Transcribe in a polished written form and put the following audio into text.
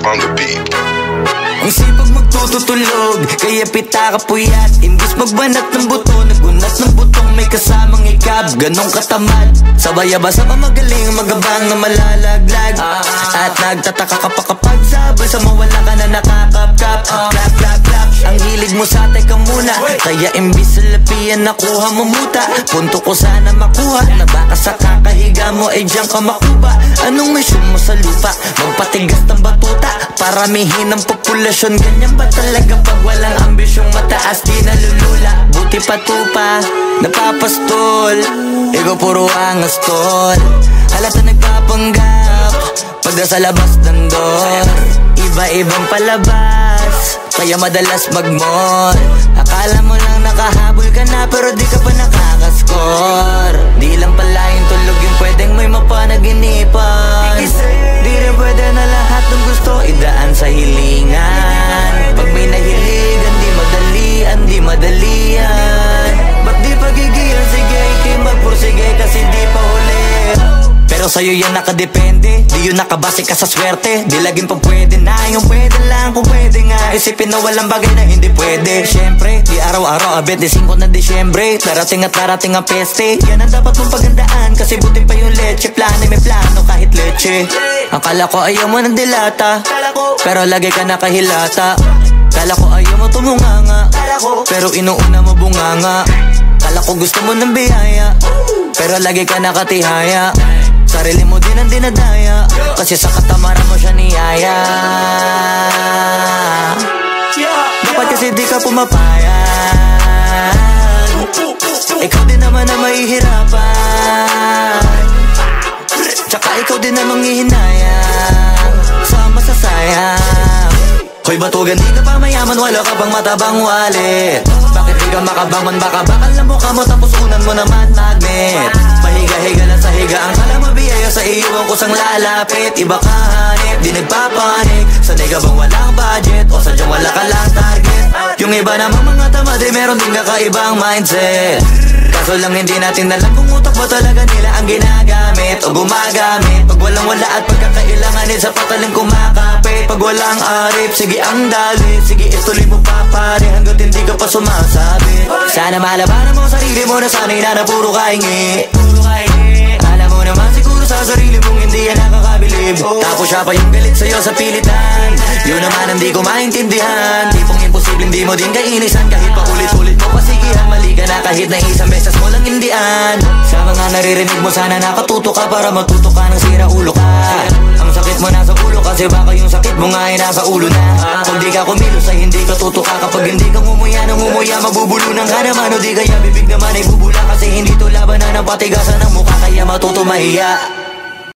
Dave on the beat. Ang sipag magtutulog, kaya pita ka puyat. Imbis magbanat ng buto, nagunat ng butong may kasamang ikab. Ganong katamad, sabay-abasa pa magaling, magabang na malalaglag. At nagtataka ka pa kapag sabay sa mawala ka na nakakapkap. Clap, clap, clap, ang hilig mo sa teka muna. Kaya imbis sa lapian nakuha mo muta. Punto ko sana makuha, na baka sa kakahiga mo ay diyan ka makuba. Anong mission mo sa lupa? Magpatigas ng batuta, paramihin ang populasyon. Ganyan ba talaga pag walang ambisyong mataas? Di nalulula, buti patupa, napapastol. Ikaw puro angas tol, halata nagpapanggap pag nasa labas ng door. Iba-ibang palabas, kaya madalas mag-mall. Akala mo lang nakahabol ka na, pero di ka pa nakakascore. Di lang pala yung tulog yung pwedeng may mapanaginipan. Di rin pwede na lahat ng gusto idaan sa hilingan. Pag may nahiligan, di madalian. Ba't di pagigilan? Sige, ikay magpursige kasi di pa huli. Pero sa'yo yan nakadepende, di yun nakabase ka sa swerte. Di laging pa pwede na, yung pwede lang kung pwede nga. Isipin na walang bagay na hindi pwede. Siyempre, di araw-araw, 25 na Disyembre. Darating at darating ang peste, yan ang dapat mong pagandaan. Kasi buti pa yung leche, plano may plano kahit leche. Akala ko ayaw mo ng dilata, pero lagi ka nakahilata. Kala ko ayaw mo tumunganga, pero inuuna mo bunganga. Kala ko gusto mo ng biyaya, pero lagi ka nakatihaya. Sarili mo din ang dinadaya, kasi sa katamaran mo siya niyaya. Dapat kasi di ka pumapayag, ikaw din naman na mahihirapan. Tsaka ikaw din na manghihinayang sa masasayang. Hoy batugan, di ka pa mayaman, wala ka pang matabang wallet. Bakit di ka makabangon? Baka bakal na mukha mo tapos unan mo naman magnet. Pahiga-higa lang sa higaan, kala mabiyaya sa iwan ko sang lalapit. Iba ka hanip, di nagpapanik. Sanay ka bang walang budget o sadyang wala ka lang target? Yung iba namang mga tamad, meron din kakaibang mindset. Kaso lang hindi natin alam kung utak ba talaga nila ang ginagamit o gumagamit. Pag walang wala at pagkakailanganin sa pataling kumakapit. Pag walang arip, sige ang dali, sige ituloy mo pa pare hanggat hindi ka pa sumasabi. Sana malabanan mo sarili mo na sanay na puro kahingi. Alam mo naman siguro sa sarili mong hindi yan nakakabilib. Tapos siya pa yung galit sa'yo sa pilitan. Yun naman hindi ko maintindihan. Tipong imposible hindi mo din kainisan. Kahit pa ulit-ulit mo pasigihan, mali ka na kahit na isang beses mo lang hindian. Sa mga naririnig mo sana nakatuto ka para matuto ka ng sira ulo ka. Ang sakit mo nasa ulo kasi baka yung sakit mo nga ay nasa ulo na. Kung di ka kumilos ay hindi ka tutuka. Kapag hindi ka ngumuya ng ngumuya, mabubulunan ka naman. O di kaya bibig naman ay bubula kasi hindi to laban na ng patigasan ng mukha. Kaya matuto mahiya.